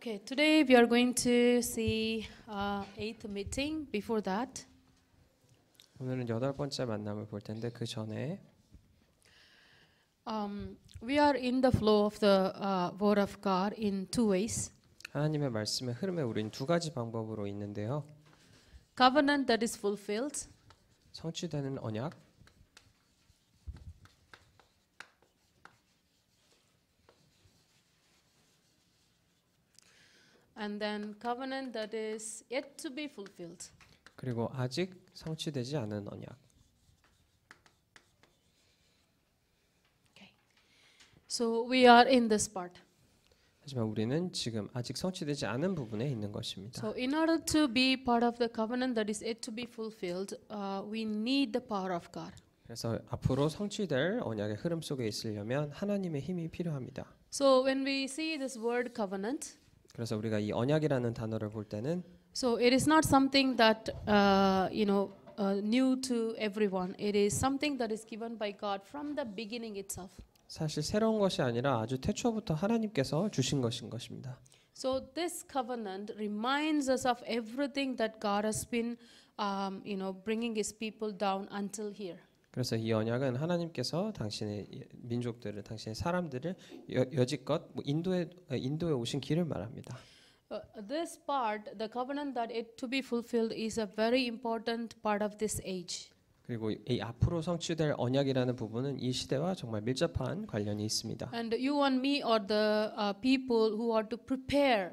Okay, today we are going to see eighth meeting. Before that, 오늘은 여덟 번째 만남을 볼 텐데 그 전에 we are in the flow of the Word of God in two ways. 하나님의 말씀의 흐름에 우린 두 가지 방법으로 있는데요. Covenant that is fulfilled, 성취되는 언약, and then covenant that is yet to be fulfilled. 그리고 아직 성취되지 않은 언약. Okay, so we are in this part. 하지만 우리는 지금 아직 성취되지 않은 부분에 있는 것입니다. So in order to be part of the covenant that is yet to be fulfilled, we need the power of God. 그래서 앞으로 성취될 언약의 흐름 속에 있으려면 하나님의 힘이 필요합니다. So when we see this word covenant, 그래서 우리가 이 언약이라는 단어를 볼 때는 so it is not something that new to everyone. It is something that is given by God from the beginning itself. 사실 새로운 것이 아니라 아주 태초부터 하나님께서 주신 것인 것입니다. So this covenant reminds us of everything that God has been, bringing His people down until here. 그래서 이 언약은 하나님께서 당신의 민족들을, 당신의 사람들을 여지껏 인도에 오신 길을 말합니다. This part, the covenant that it to be fulfilled, is a very important part of this age. 그리고 이 앞으로 성취될 언약이라는 부분은 이 시대와 정말 밀접한 관련이 있습니다. And you and me are the people who are to prepare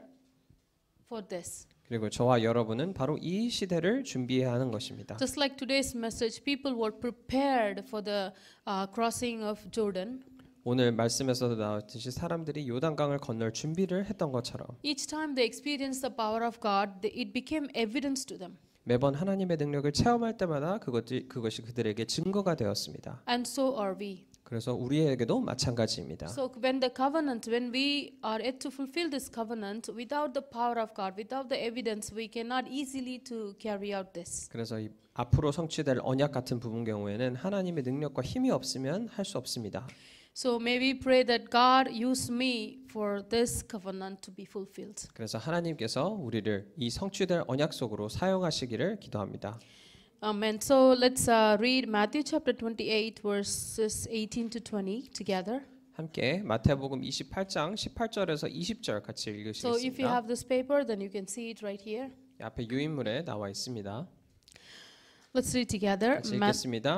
for this. 그리고 저와 여러분은 바로 이 시대를 준비해야 하는 것입니다. Just like today's message, people were prepared for the crossing of Jordan. 오늘 말씀에서도 나왔듯이 사람들이 요단강을 건널 준비를 했던 것처럼 Each time they experienced the power of God, it became evidence to them. 매번 하나님의 능력을 체험할 때마다 그것이 그들에게 증거가 되었습니다. And so are we. 그래서 우리에게도 마찬가지입니다. So when we are yet to fulfill this covenant, without the power of God, without the evidence, we cannot easily to carry out this. 그래서 이 앞으로 성취될 언약 같은 부분 경우에는 하나님의 능력과 힘이 없으면 할 수 없습니다. So may we pray that God use me for this covenant to be fulfilled. 그래서 하나님께서 우리를 이 성취될 언약 속으로 사용하시기를 기도합니다. Amen. So let's read Matthew chapter 28 verses 18 to 20 together. 함께 마태복음 28장 18절에서 20절 같이 So if you 읽으시겠습니다. have this paper, then you can see it right here. 앞에 유인물에 나와 있습니다. Let's read together. 같이 읽겠습니다.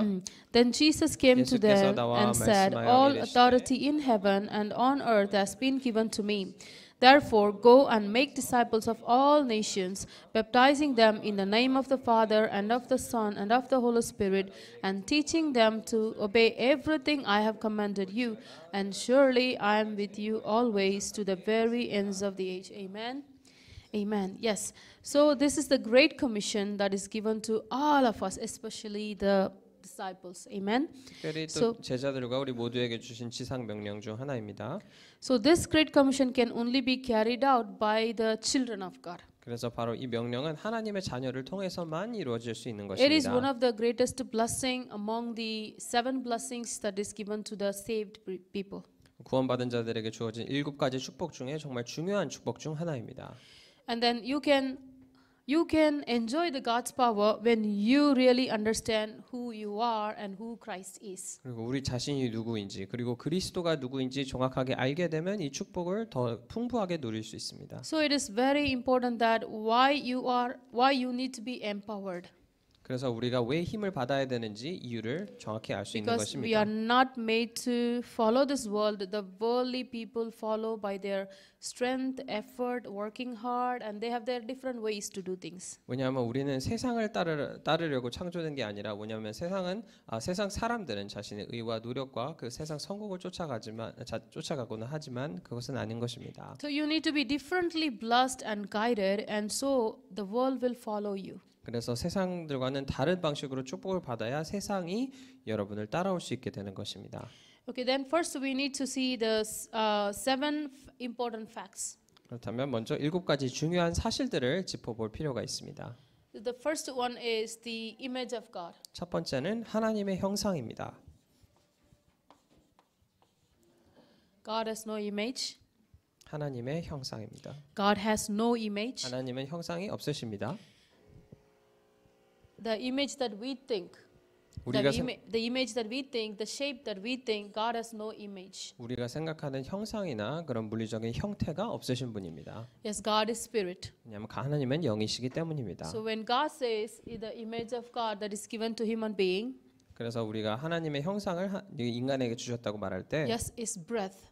Then Jesus came to 예수께서 them 나와 and said, 말씀하여 All 이르시되, authority in heaven and on earth has been given to me. Therefore, go and make disciples of all nations, baptizing them in the name of the Father and of the Son and of the Holy Spirit, and teaching them to obey everything I have commanded you. And surely I am with you always to the very ends of the age. Amen. Amen. Yes. So this is the great commission that is given to all of us, especially the disciples. Amen. 특별히 또 제자들과 우리 모두에게 주신 지상 명령 중 하나입니다. So this great commission can only be carried out by the children of God. 그래서 바로 이 명령은 하나님의 자녀를 통해서만 이루어질 수 있는 It is one 것입니다. of the greatest blessing among the 7 blessings that is given to the saved people. 구원받은 자들에게 주어진 7가지 축복 중에 정말 중요한 축복 중 하나입니다. And then you can enjoy the God's power when you really understand who you are and who Christ is. 그리고 우리 자신이 누구인지 그리고 그리스도가 누구인지 정확하게 알게 되면 이 축복을 더 풍부하게 누릴 수 있습니다. So it is very important that why you need to be empowered. 그래서 우리가 왜 힘을 받아야 되는지 이유를 정확히 알 수 있는 Because we are 것입니다. not made to follow this world. The worldly people follow by their strength, effort, working hard, and they have their different ways to do things. 왜냐하면 우리는 세상을 따르려고 창조된 게 아니라 뭐냐면 세상 사람들은 자신의 의와 노력과 그 세상 성공을 쫓아가고는 하지만 그것은 아닌 것입니다. So you need to be differently blessed and guided, and so the world will follow you. 그래서 세상들과는 다른 방식으로 축복을 받아야 세상이 여러분을 따라올 수 있게 되는 것입니다. Okay, then first we need to see the 7 important facts. 그렇다면 먼저 7가지 중요한 사실들을 짚어볼 필요가 있습니다. The first one is the image of God. 첫 번째는 하나님의 형상입니다. God has no image. 하나님의 형상입니다. God has no image. 하나님은 형상이 없으십니다. The image that we think, 우리가 the image that we think, the shape that we think, God has no image. 우리가 생각하는 형상이나 그런 물리적인 형태가 없으신 분입니다. Yes, God is spirit. 왜냐하면 하나님은 영이시기 때문입니다. So when God says the image of God that is given to human being, 그래서 우리가 하나님의 형상을 인간에게 주셨다고 말할 때 yes, is breath,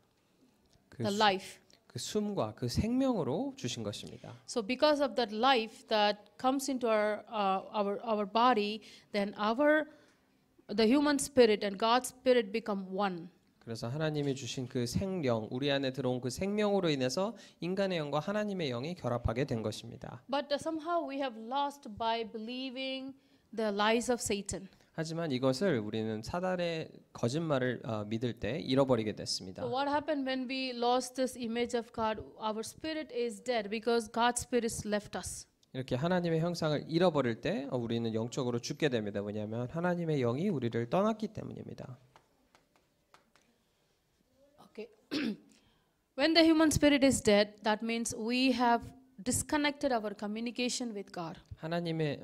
그 the life. 그 숨과 그 생명으로 주신 것입니다. So because of that life that comes into our body, then the human spirit and God's spirit become one. 그래서 하나님이 주신 그 생령, 우리 안에 들어온 그 생명으로 인해서 인간의 영과 하나님의 영이 결합하게 된 것입니다. But somehow we have lost by believing the lies of Satan. 하지만 이것을 우리는 사단의 거짓말을 믿을 때 잃어버리게 됐습니다. So what happened when we lost this image of God? Our spirit is dead because God's spirit left us. 이렇게 하나님의 형상을 잃어버릴 때 우리는 영적으로 죽게 됩니다. 왜냐하면 하나님의 영이 우리를 떠났기 때문입니다. Okay. When the human spirit is dead, that means we have disconnected our communication with God. 하나님의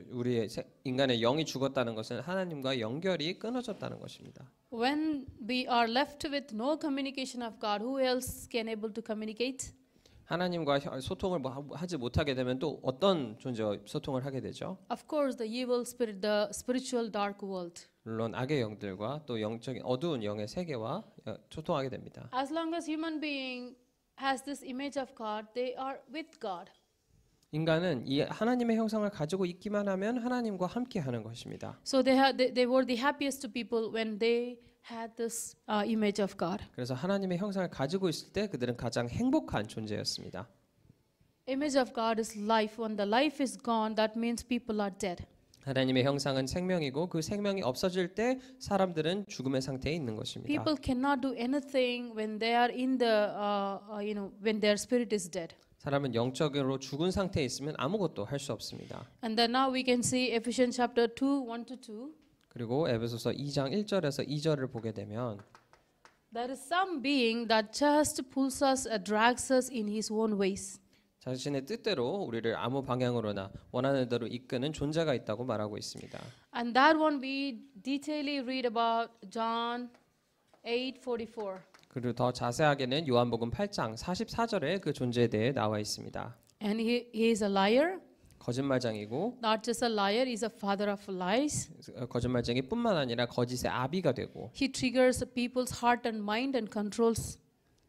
우리의 인간의 영이 죽었다는 것은 하나님과 연결이 끊어졌다는 것입니다. When we are left with no communication of God, who else can able to communicate? 하나님과 소통을 하지 못하게 되면 또 어떤 존재와 소통을 하게 되죠? Of course, the evil spirit, the spiritual dark world. 물론 악의 영들과 또 영적인 어두운 영의 세계와 소통하게 됩니다. As long as human being has this image of God, they are with God. 인간은 이 하나님의 형상을 가지고 있기만 하면 하나님과 함께하는 것입니다. So they were the happiest people when they had this image of God. 그래서 하나님의 형상을 가지고 있을 때 그들은 가장 행복한 존재였습니다. Image of God is life. When the life is gone, that means people are dead. 하나님의 형상은 생명이고 그 생명이 없어질 때 사람들은 죽음의 상태에 있는 것입니다. People cannot do anything when they are in the when their spirit is dead. 사람은 영적으로 죽은 상태에 있으면 아무것도 할 수 없습니다. And then now we can see Ephesians chapter 2, 1-2. 그리고 에베소서 2장 1절에서 2절을 보게 되면 There is some being that just pulls us, drags us in his own ways. 자신의 뜻대로 우리를 아무 방향으로나 원하는 대로 이끄는 존재가 있다고 말하고 있습니다. And that one we detailedly read about John 8:44. 그리고 더 자세하게는 요한복음 8장 44절에 그 존재에 대해 나와 있습니다. And he is a liar. 거짓말장이고 Not just a liar, he's a father of lies. 거짓말쟁이뿐만 아니라 거짓의 아비가 되고 He triggers people's heart and mind and controls.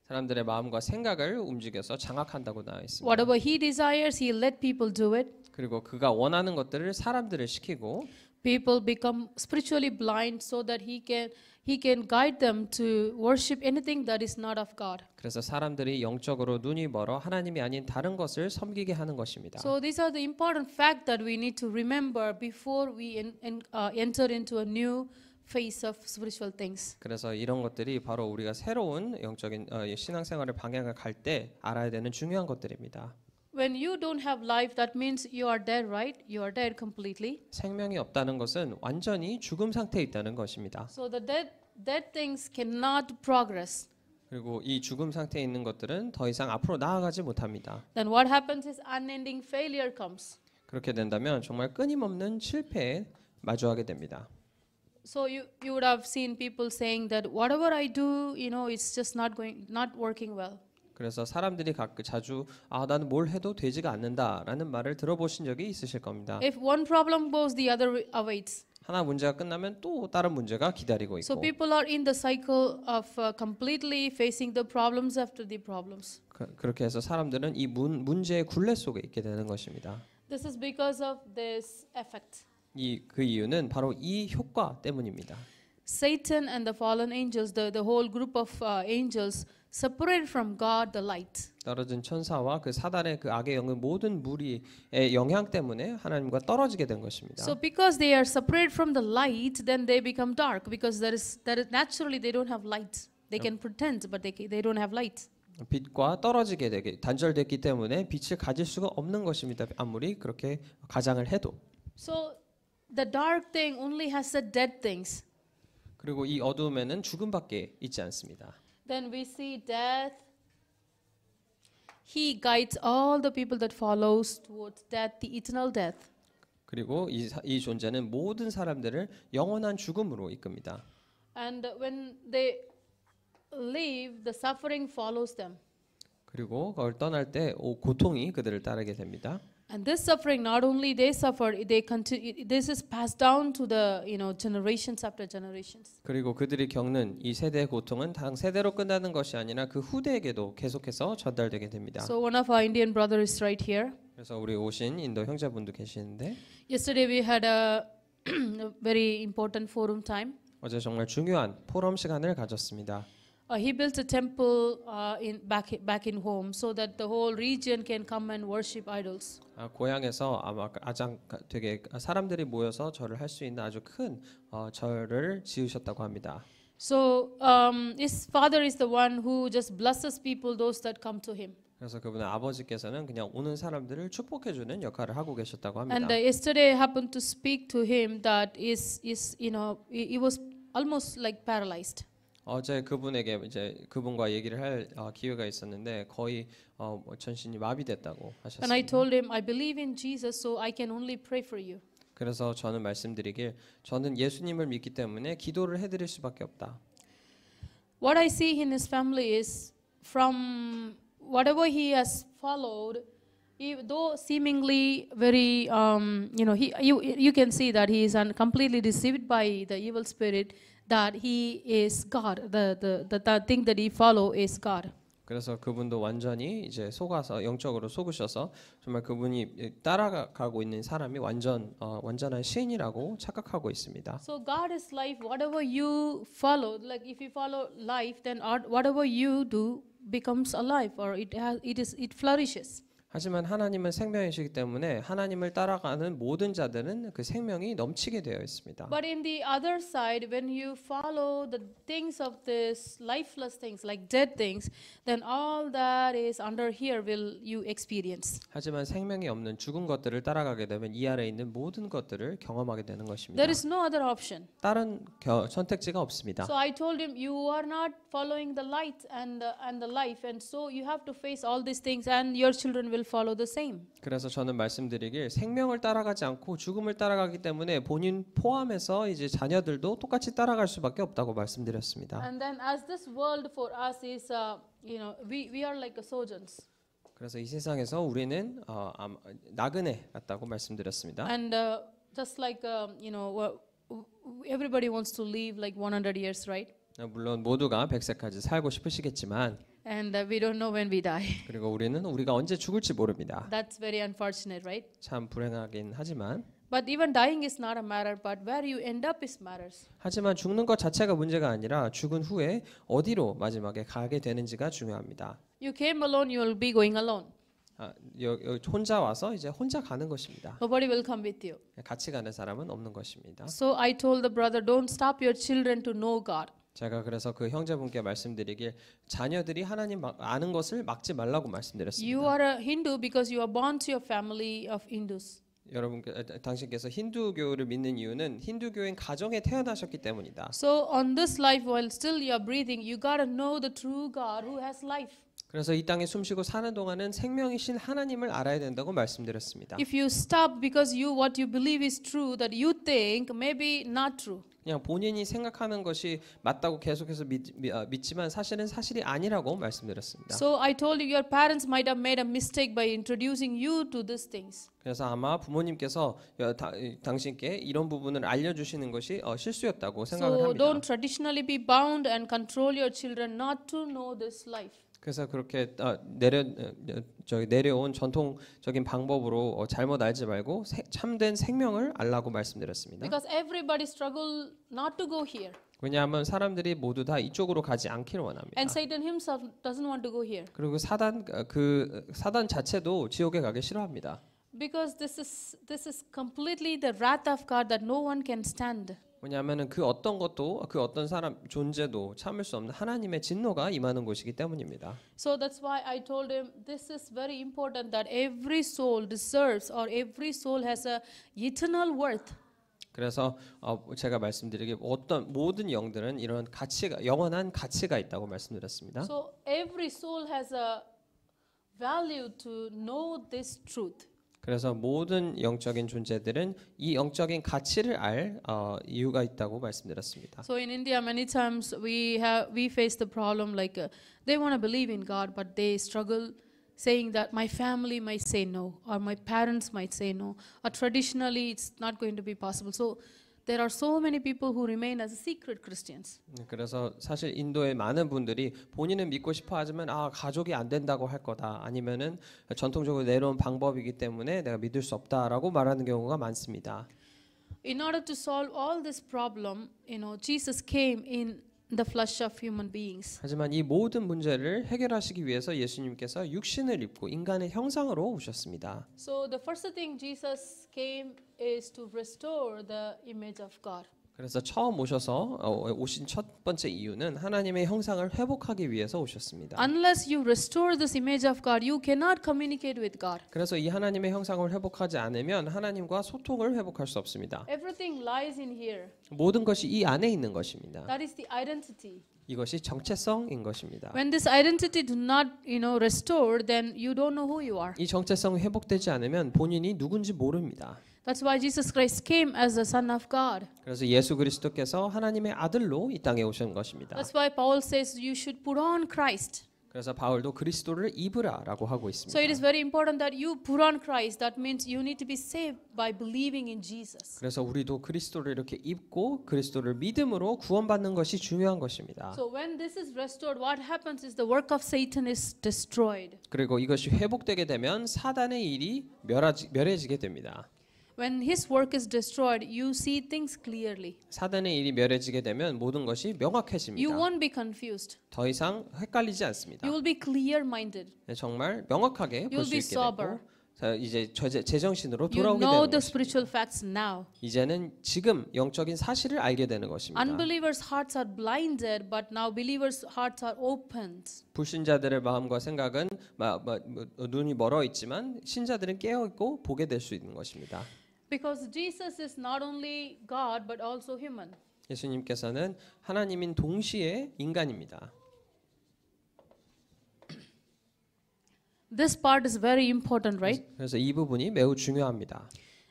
사람들의 마음과 생각을 움직여서 장악한다고 나와 있습니다. Whatever he desires, he let people do it. 그리고 그가 원하는 것들을 사람들을 시키고 People become spiritually blind so that he can guide them to worship anything that is not of God. 그래서 사람들이 영적으로 눈이 멀어 하나님이 아닌 다른 것을 섬기게 하는 것입니다. So these are the important facts that we need to remember before we enter into a new phase of spiritual things. 그래서 이런 것들이 바로 우리가 새로운 영적인 신앙생활의 방향을 갈 때 알아야 되는 중요한 것들입니다. When you don't have life, that means you are dead, right? You are dead completely. 생명이 없다는 것은 완전히 죽음 상태에 있다는 것입니다. So the dead things cannot progress. 그리고 이 죽음 상태에 있는 것들은 더 이상 앞으로 나아가지 못합니다. Then what happens is unending failure comes. 그렇게 된다면 정말 끊임없는 실패에 마주하게 됩니다. So you would have seen people saying that whatever I do, it's just not working well. 그래서 사람들이 자주 나는 뭘 해도 되지가 않는다라는 말을 들어보신 적이 있으실 겁니다. If one problem goes, the other awaits. 하나 문제가 끝나면 또 다른 문제가 기다리고 So 있고 people are in the cycle of completely facing the problems after the problems. 그렇게 해서 사람들은 이 문제의 굴레 속에 있게 되는 것입니다. This is because of this effect. 그 이유는 바로 이 효과 때문입니다. Satan and the fallen angels, the whole group of angels, separated from God the light. 떨어진 천사와 그 사단의 그 악의 영은 모든 무리의 영향 때문에 하나님과 떨어지게 된 것입니다. So because they are separated from the light, then they become dark because there is naturally they don't have light. They can pretend, but they don't have light. 빛과 떨어지게 되게 단절됐기 때문에 빛을 가질 수가 없는 것입니다. 아무리 그렇게 가장을 해도. So the dark thing only has the dead things. 그리고 이 어두움에는 죽음밖에 있지 않습니다. Then we see death, He guides all the people that follows towards death, the eternal death. 그리고 이 존재는 모든 사람들을 영원한 죽음으로 이끕니다. And when they leave, the suffering follows them. 그리고 그걸 떠날 때 고통이 그들을 따르게 됩니다. And this suffering, not only they suffer, they continue. This is passed down to the generations after generations. 그리고 그들이 겪는 이 세대의 고통은 당 세대로 끝나는 것이 아니라 그 후대에게도 계속해서 전달되게 됩니다. So one of our Indian brother is right here. 그래서 우리 오신 인도 형제분도 계시는데 Yesterday we had a very important forum time. 어제 정말 중요한 포럼 시간을 가졌습니다. He built a temple back in home so that the whole region can come and worship idols. 고향에서 아마 가장 되게 사람들이 모여서 절을 할 수 있는 아주 큰 절을 지으셨다고 합니다. So his father is the one who just blesses people, those that come to him. 그래서 그분의 아버지께서는 그냥 오는 사람들을 축복해주는 역할을 하고 계셨다고 합니다. And yesterday I happened to speak to him that he was almost like paralyzed. 어제 그분에게 이제 그분과 얘기를 할 기회가 있었는데 거의 전신이 마비됐다고 하셨습니다. And I told him I believe in Jesus, so I can only pray for you. 그래서 저는 말씀드리길 저는 예수님을 믿기 때문에 기도를 해드릴 수밖에 없다. What I see in his family is from whatever he has followed, though seemingly very you can see that he is completely deceived by the evil spirit, that he is God. The thing that he follow is God. 그래서 그분도 완전히 이제 속아서 영적으로 속으셔서 정말 그분이 따라가고 있는 사람이 완전한 신이라고 착각하고 있습니다. So God is life. Whatever you follow, like if you follow life, then whatever you do becomes alive, or it flourishes. 하지만 하나님은 생명이시기 때문에 하나님을 따라가는 모든 자들은 그 생명이 넘치게 되어 있습니다. But in the other side, when you follow the things of this lifeless things, like dead things, then all that is under here will you experience. 하지만 생명이 없는 죽은 것들을 따라가게 되면 이 아래에 있는 모든 것들을 경험하게 되는 것입니다. There is no other option. 다른 선택지가 없습니다. So I told him, you are not following the light and the life, and so you have to face all these things, and your children will follow the same. 그래서 저는 말씀드리길 생명을 따라가지 않고 죽음을 따라가기 때문에 본인 포함해서 이제 자녀들도 똑같이 따라갈 수밖에 없다고 말씀드렸습니다. And then as this world for us is we are like sojourners. 그래서 이 세상에서 우리는 나그네 같다고 말씀드렸습니다. And just like everybody wants to live like 100 years, right? 물론 모두가 100세까지 살고 싶으시겠지만 And we don't know when we die. 그리고 우리가 언제 죽을지 모릅니다. That's very unfortunate, right? 참 불행하긴 하지만 But even dying is not a matter, but where you end up is matters. 하지만 죽는 것 자체가 문제가 아니라 죽은 후에 어디로 마지막에 가게 되는지가 중요합니다. You came alone, you will be going alone. 혼자 와서 이제 혼자 가는 것입니다. Nobody will come with you. 같이 가는 사람은 없는 것입니다. So I told the brother, don't stop your children to know God. 제가 그래서 그 형제분께 말씀드리길 자녀들이 하나님 아는 것을 막지 말라고 말씀드렸습니다. You are a Hindu because you are born to your family of Hindus. 당신께서 힌두교를 믿는 이유는 힌두교인 가정에 태어나셨기 때문이다. So on this life, while still you are breathing, you gotta know the true God who has life. 그래서 이 땅에 숨쉬고 사는 동안은 생명이신 하나님을 알아야 된다고 말씀드렸습니다. If you stop because what you believe is true, that you think maybe not true. 그냥 본인이 생각하는 것이 맞다고 계속해서 믿지만 사실이 아니라고 말씀드렸습니다. So I told you your parents might have made a mistake by introducing you to these things. 그래서 아마 부모님께서 당신께 이런 부분을 알려주시는 것이 실수였다고 생각을 So 합니다. don't traditionally be bound and control your children not to know this life. 그래서 그렇게 내려온 전통적인 방법으로 잘못 알지 말고 참된 생명을 알라고 말씀드렸습니다. Because everybody struggle not to go here. 왜냐하면 사람들이 모두 다 이쪽으로 가지 않기를 원합니다. And Satan himself doesn't want to go here. 그리고 사단 자체도 지옥에 가기 싫어합니다. Because this is completely the wrath of God that no one can stand. 왜냐하면 그 어떤 사람 존재도 참을 수 없는 하나님의 진노가 임하는 곳이기 때문입니다. So that's why I told him this is very important that every soul deserves or every soul has a eternal worth. 그래서 제가 말씀드리기 모든 영들은 이런 영원한 가치가 있다고 말씀드렸습니다. So every soul has a value to know this truth. 그래서 모든 영적인 존재들은 이 영적인 가치를 알 이유가 있다고 말씀드렸습니다. So in India, many times we face the problem like they want to believe in God, but they struggle saying that my family might say no, or my parents might say no, or traditionally it's not going to be possible. So there are so many people who remain as secret Christians. 그래서 사실 인도의 많은 분들이 본인은 믿고 싶어 하지만 가족이 안 된다고 할 거다 아니면은 전통적으로 내려온 방법이기 때문에 내가 믿을 수 없다라고 말하는 경우가 많습니다. In order to solve all this problem, Jesus came in the flesh of human beings. 하지만 이 모든 문제를 해결하시기 위해서 예수님께서 육신을 입고 인간의 형상으로 오셨습니다. So the first thing Jesus came is to restore the image of God. 그래서 처음 오신 첫 번째 이유는 하나님의 형상을 회복하기 위해서 오셨습니다. Unless you restore this image of God, you cannot communicate with God. 그래서 이 하나님의 형상을 회복하지 않으면 하나님과 소통을 회복할 수 없습니다. Everything lies in here. 모든 것이 이 안에 있는 것입니다. That is the identity. 이것이 정체성인 것입니다. When this identity do not, restore, then you don't know who you are. 이 정체성이 회복되지 않으면 본인이 누군지 모릅니다. That's why Jesus Christ came as the Son of God. 그래서 예수 그리스도께서 하나님의 아들로 이 땅에 오신 것입니다. That's why Paul says you should put on Christ. 그래서 바울도 그리스도를 입으라라고 하고 있습니다. So it is very important that you put on Christ. That means you need to be saved by believing in Jesus. 그래서 우리도 그리스도를 이렇게 입고 그리스도를 믿음으로 구원받는 것이 중요한 것입니다. So when this is restored, what happens is the work of Satan is destroyed. 그리고 이것이 회복되게 되면 사단의 일이 멸해지게 됩니다. When his work is destroyed, you see things clearly. 사단의 일이 멸해지게 되면 모든 것이 You 명확해집니다. won't be confused. 더 이상 헷갈리지 않습니다. You will be clear-minded. 네, 정말 명확하게 볼 You'll 수 be 있게 sober. 되고 자, 이제 제정신으로 You 돌아오게 know 되는 the 것입니다. spiritual facts now. 이제는 지금 영적인 사실을 알게 되는 것입니다. Unbelievers' hearts are blinded, but now believers' hearts are opened. 불신자들의 마음과 생각은 눈이 멀어 있지만 신자들은 깨어 있고 보게 될 수 있는 것입니다. Because Jesus is not only God but also human. 예수님께서는 하나님인 동시에 인간입니다. This part is very important, right? 그래서 이 부분이 매우 중요합니다.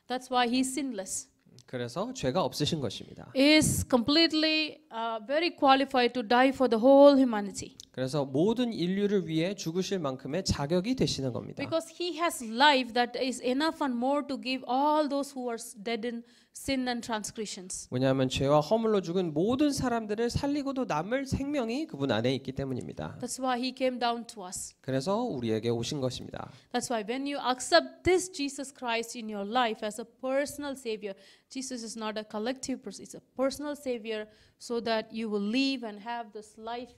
That's why he's sinless. 그래서 죄가 없으신 것입니다. Is completely very qualified to die for the whole humanity. 그래서 모든 인류를 위해 죽으실 만큼의 자격이 되시는 겁니다. Because he has life that is enough and more to give all those who are dead in sin and transgressions. 왜냐하면 죄와 허물로 죽은 모든 사람들을 살리고도 남을 생명이 그분 안에 있기 때문입니다. That's why he came down to us. 그래서 우리에게 오신 것입니다. That's why when you accept this Jesus Christ in your life as a personal savior, Jesus is not a collective person, it's a personal savior so that you will live and have this life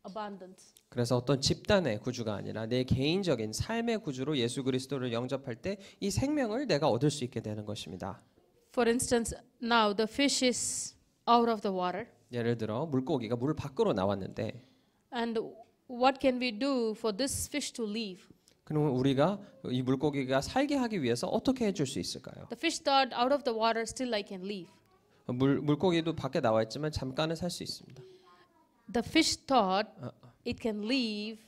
abundance. 그래서 어떤 집단의 구주가 아니라 내 개인적인 삶의 구주로 예수 그리스도를 영접할 때 이 생명을 내가 얻을 수 있게 되는 것입니다. For instance, now the fish is out of the water. 예를 들어 물고기가 물 밖으로 나왔는데 And what can we do for this fish to live? 그러면 우리가 이 물고기가 살게 하기 위해서 어떻게 해줄 수 있을까요? The fish thought out of the water still I can live. 물고기도 밖에 나와 있지만 잠깐은 살 수 있습니다. The fish thought it can live.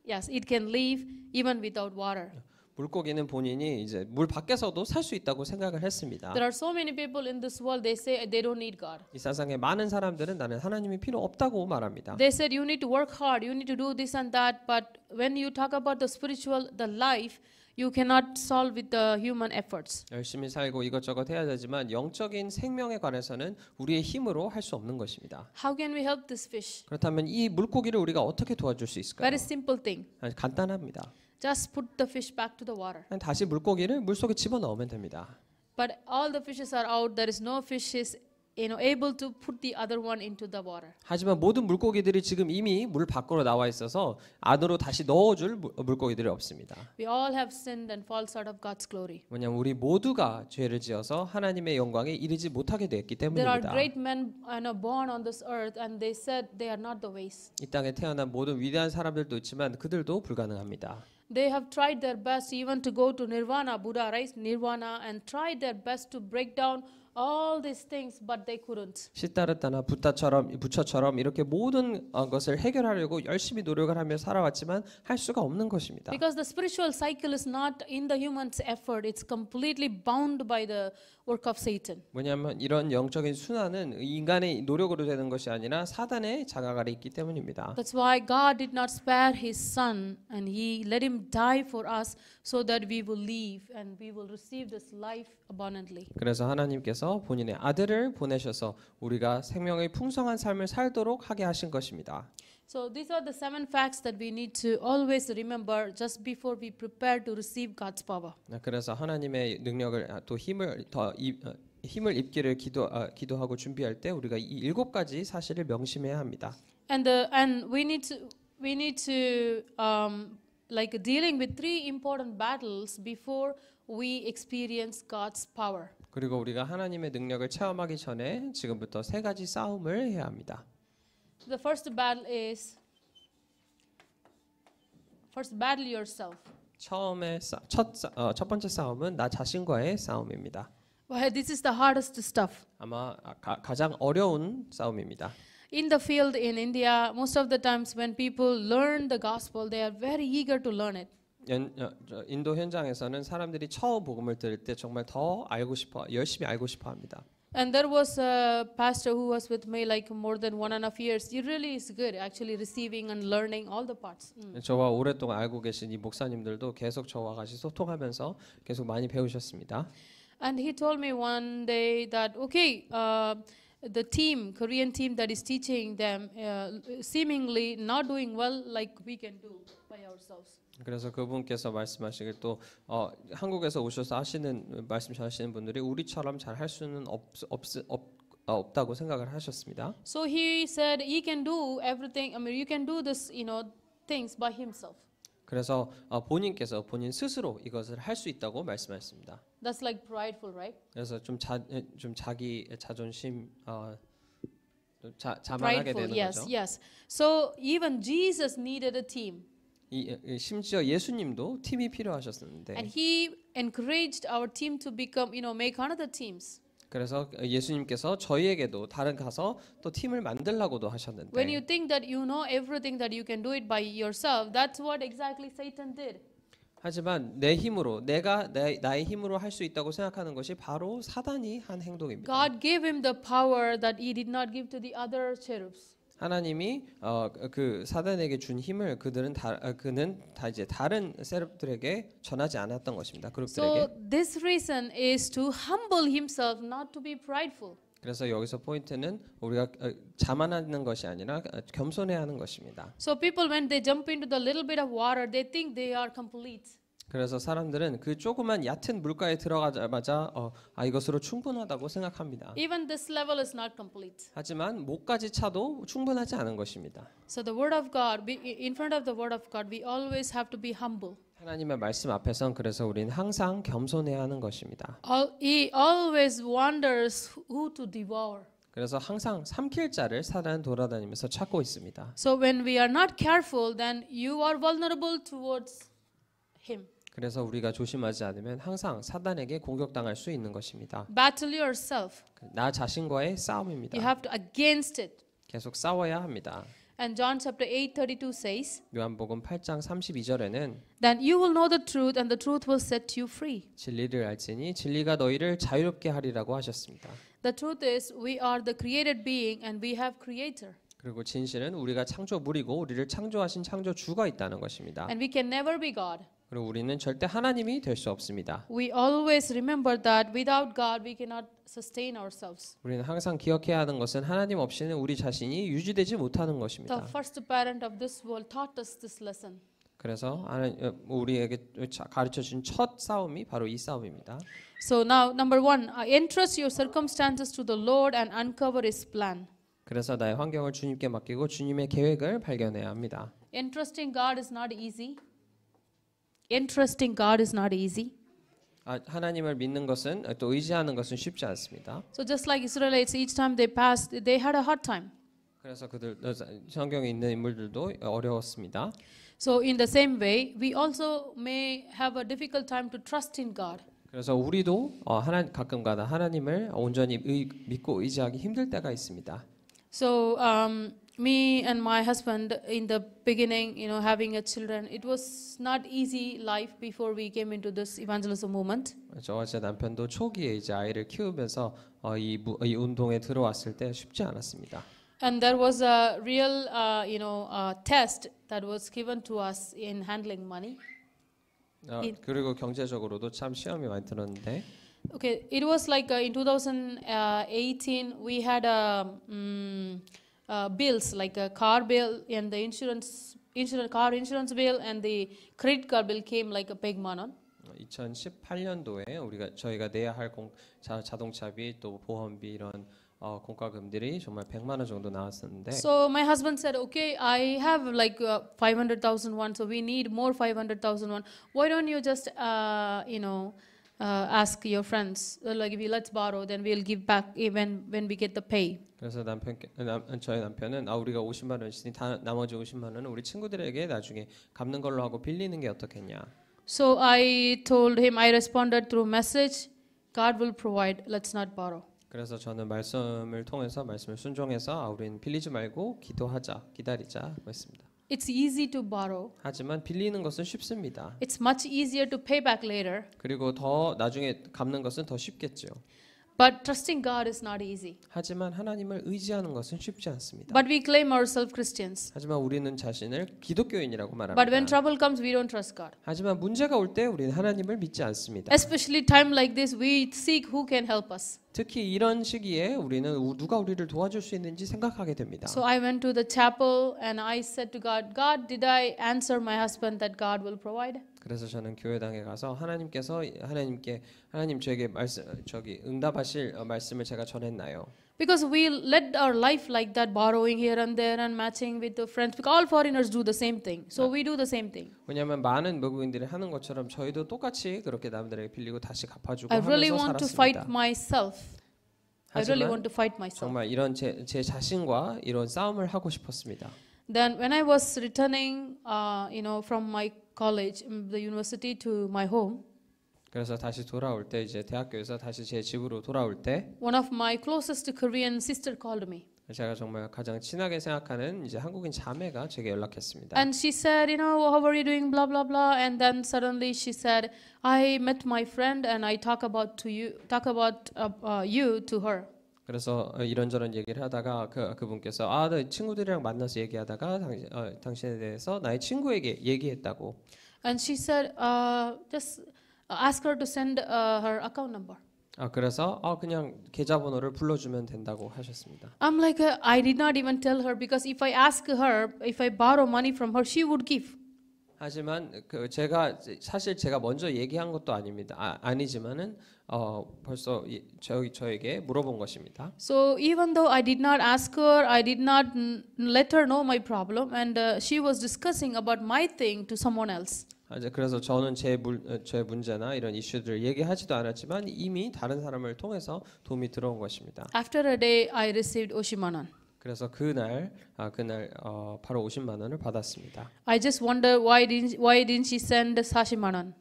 Yes, it can live even without water. 물고기는 본인이 이제 물 밖에서도 살 수 있다고 생각을 했습니다. There are so many people in this world, they say they don't need God. 이 세상에 많은 사람들은 나는 하나님이 필요 없다고 말합니다. They said you need to work hard, you need to do this and that, but when you talk about the spiritual, the life, you cannot solve with the human efforts. 열심히 살고 이것저것 해야 되지만 영적인 생명에 관해서는 우리의 힘으로 할 수 없는 것입니다. How can we help this fish? 그렇다면 이 물고기를 우리가 어떻게 도와줄 수 있을까요? Very simple thing. 아주 간단합니다. Just put the fish back to the water. 그냥 다시 물고기를 물속에 집어넣으면 됩니다. But all the fishes are out. There is no fishes, able to put the other one into the water. 하지만 모든 물고기들이 지금 이미 물 밖으로 나와 있어서 안으로 다시 넣어줄 물고기들이 없습니다. We all have sinned and fall short of God's glory. 왜냐하면 우리 모두가 죄를 지어서 하나님의 영광에 이르지 못하게 됐기 There are 때문입니다. great men born on this earth, and they said they are not the ways. 이 땅에 태어난 모든 위대한 사람들도 있지만 그들도 불가능합니다. They have tried their best even to go to Nirvana, Buddha, right? Nirvana, and tried their best to break down all these things, but they couldn't. 시타르타나 부처처럼 이렇게 모든 것을 해결하려고 열심히 노력을 하며 살아왔지만 할 수가 없는 것입니다. Because the spiritual cycle is not in the human's effort, it's completely bound by the work of Satan. 뭐냐면 이런 영적인 순환은 인간의 노력으로 되는 것이 아니라 사단의 장악 아래 있기 때문입니다. That's why God did not spare his son and he let him die for us so that we will live and we will receive this life abundantly. 그래서 하나님께서 본인의 아들을 보내셔서 우리가 생명의 풍성한 삶을 살도록 하게 하신 것입니다. So these are the 7 facts that we need to always remember just before we prepare to receive God's power. 그래서 하나님의 능력을 또 힘을 입기를 기도하고 준비할 때 우리가 이 7가지 사실을 명심해야 합니다. And we need to like dealing with 3 important battles before we experience God's power. 그리고 우리가 하나님의 능력을 체험하기 전에 지금부터 3가지 싸움을 해야 합니다. The first battle is yourself. 첫 번째 싸움은 나 자신과의 싸움입니다. Well, this is the hardest stuff. 아마 가장 어려운 싸움입니다. In the field in India, most of the times when people learn the gospel, they are very eager to learn it. 인도 현장에서는 사람들이 처음 복음을 들을 때 정말 더 열심히 알고 싶어 합니다. And there was a pastor who was with me like more than 1.5 years. He really is good actually receiving and learning all the parts. 저와 오랫동안 알고 계신 이 목사님들도 계속 저와 같이 소통하면서 계속 많이 배우셨습니다. And he told me one day that the Korean team that is teaching them seemingly not doing well like we can do by ourselves. 그래서 그분께서 말씀하시길 또 한국에서 오셔서 말씀 하시는 분들이 우리처럼 잘 할 수는 없다고 생각을 하셨습니다. So he said he can do everything. I mean, you can do this, things by himself. 그래서 본인 스스로 이것을 할 수 있다고 말씀하셨습니다. That's like prideful, right? 그래서 좀 자기 자존심 자만하게 되는 yes, 거죠. yes. So even Jesus needed a team. 심지어 예수님도 팀이 필요하셨는데. And he encouraged our team to become, make another teams. 그래서 예수님께서 저희에게도 가서 또 팀을 만들라고도 하셨는데. When you think that you know everything that you can do it by yourself, that's what exactly Satan did. 하지만 내 힘으로 나의 힘으로 할 수 있다고 생각하는 것이 바로 사단이 한 행동입니다. God gave him the power that he did not give to the other cherubs. 하나님이 그 사단에게 준 힘을 그는 다 이제 다른 세럽들에게 전하지 않았던 것입니다. 그룹들에게. So this reason is to humble himself, not to be prideful. 그래서 여기서 포인트는 우리가 자만하는 것이 아니라 겸손해야 하는 것입니다. So people when they jump into the little bit of water, they think they are complete. 그래서 사람들은 그 조그만 얕은 물가에 들어가자마자 이것으로 충분하다고 생각합니다. Even this level is not complete. 하지만 목까지 차도 충분하지 않은 것입니다. So the word of God, in front of the word of God, we always have to be humble. 하나님의 말씀 앞에선 그래서 우리는 항상 겸손해야 하는 것입니다. He always wonders who to devour. 그래서 항상 삼킬 자를 사단은 돌아다니면서 찾고 있습니다. So when we are not careful, then you are vulnerable towards him. 그래서 우리가 조심하지 않으면 항상 사단에게 공격당할 수 있는 것입니다. Battle yourself. 나 자신과의 싸움입니다. You have to against it. 계속 싸워야 합니다. And John chapter 8:32 says, 요한복음 8장 32절에는 Then you will know the truth and the truth will set you free. 진리를 알지니 진리가 너희를 자유롭게 하리라고 하셨습니다. The truth is we are the created being and we have creator. 그리고 진실은 우리가 창조물이고 우리를 창조하신 창조주가 있다는 것입니다. And we can never be God. 그리고 우리는 절대 하나님이 될 수 없습니다. We always remember that without God we cannot sustain ourselves. 우리는 항상 기억해야 하는 것은 하나님 없이는 우리 자신이 유지되지 못하는 The 것입니다. first parent of this world taught us this lesson. 그래서 우리에게 가르쳐 준 첫 싸움이 바로 이 싸움입니다. So now number 1, entrust your circumstances to the Lord and uncover his plan. 그래서 나의 환경을 주님께 맡기고 주님의 계획을 발견해야 합니다. Entrusting God is not easy. Entrusting God is not easy. 하나님을 믿는 것은 또 의지하는 것은 쉽지 않습니다. So just like Israelites, each time they passed, they had a hard time. 그래서 성경에 있는 인물들도 어려웠습니다. So in the same way, we also may have a difficult time to trust in God. 그래서 우리도 가끔가다 하나님을 온전히 믿고 의지하기 힘들 때가 있습니다. So me and my husband in the beginning, having a children, it was not easy life before we came into this evangelism movement. 저와 제 남편도 초기에 이제 아이를 키우면서 이 운동에 들어왔을 때 쉽지 않았습니다. And there was a real, test that was given to us in handling money. 그리고 경제적으로도 참 시험이 많이 들었는데. Okay, it was like in 2018 we had bills like a car bill and the car insurance bill and the credit card bill came like a big mountain. 2018년도에 저희가 내야 할 자동차비 또 보험비 이런 공과금들이 정말 100만 원 정도 나왔었는데. So my husband said, "Okay, I have like 500,000 won, so we need more 500,000 won. Why don't you just ask your friends, like if let's borrow, then we'll give back even when we get the pay." 그래서 저희 남편은 우리가 50만 원 있으니 나머지 50만 원은 우리 친구들에게 나중에 갚는 걸로 하고 빌리는 게 어떻겠냐. So I told him, I responded through message, God will provide, let's not borrow. 그래서 저는 말씀을 순종해서 우리는 빌리지 말고 기다리자 했습니다. It's easy to borrow. 하지만 빌리는 것은 쉽습니다. It's much easier to pay back later. 그리고 더 나중에 갚는 것은 더 쉽겠죠. But trusting God is not easy. 하지만 하나님을 의지하는 것은 쉽지 않습니다. But we claim ourselves Christians. 하지만 우리는 자신을 기독교인이라고 말합니다. But when trouble comes, we don't trust God. 하지만 문제가 올 때 우리는 하나님을 믿지 않습니다. Especially time like this, we seek who can help us. 특히 이런 시기에 우리는 누가 우리를 도와줄 수 있는지 생각하게 됩니다. So I went to the chapel and I said to God, God, did I answer my husband that God will provide? 그래서 저는 교회당에 가서 하나님 저에게 응답하실 말씀을 제가 전했나요? Because we led our life like that, borrowing here and there and matching with the friends. Because all foreigners do the same thing, so we do the same thing. 왜냐하면 많은 외국인들이 하는 것처럼 저희도 똑같이 그렇게 남들에게 빌리고 다시 갚아주고 I really 하면서 want to 살았습니다. fight myself. I really 하지만 want to fight myself. 정말 이런 제 자신과 이런 싸움을 하고 싶었습니다. Then when I was returning, from my college, the university to my home, 그래서 다시 돌아올 때 이제 대학교에서 다시 제 집으로 돌아올 때 one of my closest Korean sister called me. 제가 정말 가장 친하게 생각하는 이제 한국인 자매가 제게 연락했습니다. And she said, how are you doing? Blah blah blah. And then suddenly she said, I met my friend and I talk about you to her. 그래서 이런저런 얘기를 하다가 그분께서 네, 친구들이랑 만나서 얘기하다가 당신에 대해서 나의 친구에게 얘기했다고. And she said, just ask her to send her account number. 그래서 그냥 계좌번호를 불러주면 된다고 하셨습니다. I'm like, I did not even tell her because if I ask her, if I borrow money from her, she would give. 하지만 제가 먼저 얘기한 것도 아니지만은 벌써 저에게 물어본 것입니다. So even though I did not ask her, I did not let her know my problem, and she was discussing about my thing to someone else. 그래서 저는 제 문제나 이런 이슈들을 얘기하지도 않았지만 이미 다른 사람을 통해서 도움이 들어온 것입니다. After a day, I received 50만 원. 그래서 그날 바로 50만 원을 받았습니다. I just wonder why didn't she send 40만 원?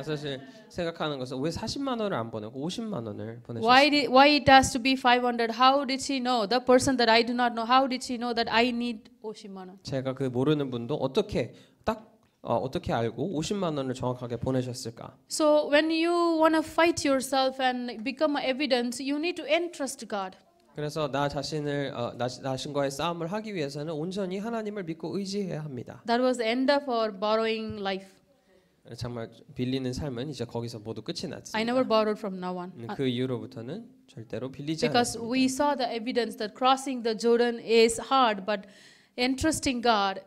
사실 생각하는 것은 왜 40만 원을 안 보내고 50만 원을 보내셨어요? Why it has to be 500? How did she know? The person that I do not know, how did she know that I need 50만 원? 제가 그 모르는 분도 어떻게 알고 50만 원을 정확하게 보내셨을까? So when you want to fight yourself and become evidence, you need to entrust God. 그래서 나 자신과의 싸움을 하기 위해서는 온전히 하나님을 믿고 의지해야 합니다. That was the end of our borrowing life. 정말 빌리는 삶은 이제 거기서 모두 끝이 났습니다. I never borrowed from now on. 그 이후로부터는 절대로 빌리지 Because 않았습니다. we saw the evidence that crossing the Jordan is hard, but entrusting God,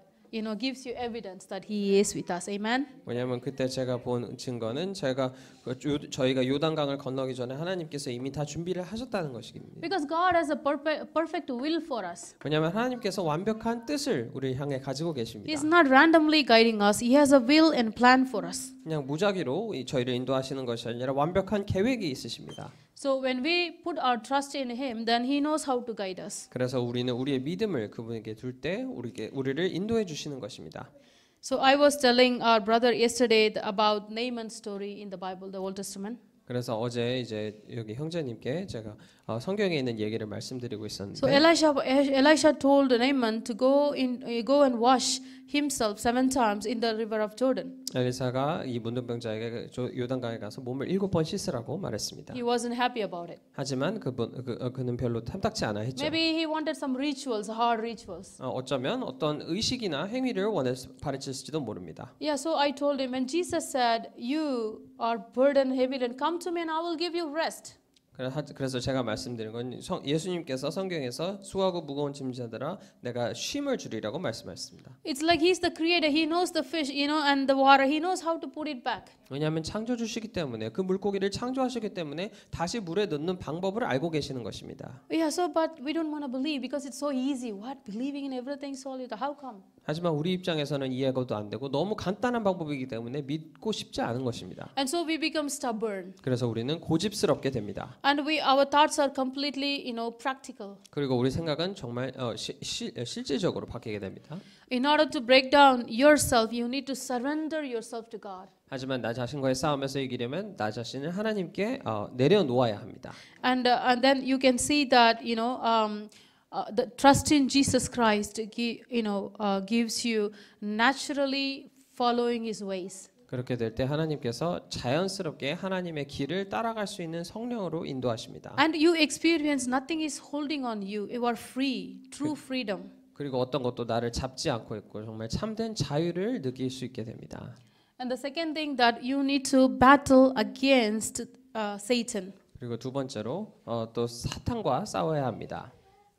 gives you evidence that He is with us. Amen. 왜냐하면 그때 제가 본 증거는 저희가 요단강을 건너기 전에 하나님께서 이미 다 준비를 하셨다는 것입니다. Because God has a perfect will for us. 왜냐하면 하나님께서 완벽한 뜻을 우리를 향해 가지고 계십니다. He is not randomly guiding us. He has a will and plan for us. 그냥 무작위로 저희를 인도하시는 것이 아니라 완벽한 계획이 있으십니다. So when we put our trust in Him, then He knows how to guide us. 그래서 우리는 우리의 믿음을 그분에게 둘 때 우리를 인도해 주시는 것입니다. So I was telling our brother yesterday about Naaman's story in the Bible, the Old Testament. 그래서 어제 이제 여기 형제님께 제가 성경에 있는 얘기를 말씀드리고 So 있었는데 Elisha told Naaman to go and wash himself 7 times in the river of Jordan. 엘리사가 이 문둥병자에게 요단강에 가서 몸을 7번 씻으라고 말했습니다. He wasn't happy about it. 하지만 그는 별로 탐탁치 않아 했죠. Maybe he wanted some rituals, hard rituals. 어쩌면 어떤 의식이나 행위를 바랬을지도 모릅니다. Yeah, so I told him, when Jesus said, "You are burdened, heavy, and come to me, and I will give you rest." 그래서 제가 말씀드린 건 예수님께서 성경에서 수고하고 무거운 짐자들아 내가 쉼을 주리라고 말씀하셨습니다. It's like he's the creator. He knows the fish, and the water. He knows how to put it back. 왜냐하면 창조주시기 때문에 그 물고기를 창조하시기 때문에 다시 물에 넣는 방법을 알고 계시는 것입니다. Yeah, so but we don't want to believe because it's so easy. What? Believing in everything solid? How come? 하지만 우리 입장에서는 이해가도 안 되고 너무 간단한 방법이기 때문에 믿고 싶지 않은 것입니다. And so we become stubborn. 그래서 우리는 고집스럽게 됩니다. And our thoughts are completely, practical. 그리고 우리 생각은 정말 실질적으로 바뀌게 됩니다. In order to break down yourself, you need to surrender yourself to God. 하지만 나 자신과의 싸움에서 이기려면 나 자신을 하나님께 내려놓아야 합니다. And then you can see that the trust in Jesus Christ, gives you naturally following His ways. 그렇게 될 때 하나님께서 자연스럽게 하나님의 길을 따라갈 수 있는 성령으로 인도하십니다. And you experience nothing is holding on you. You are free, true freedom. 그리고 어떤 것도 나를 잡지 않고 있고 정말 참된 자유를 느낄 수 있게 됩니다. And the second thing that you need to battle against Satan. 그리고 두 번째로 또 사탄과 싸워야 합니다.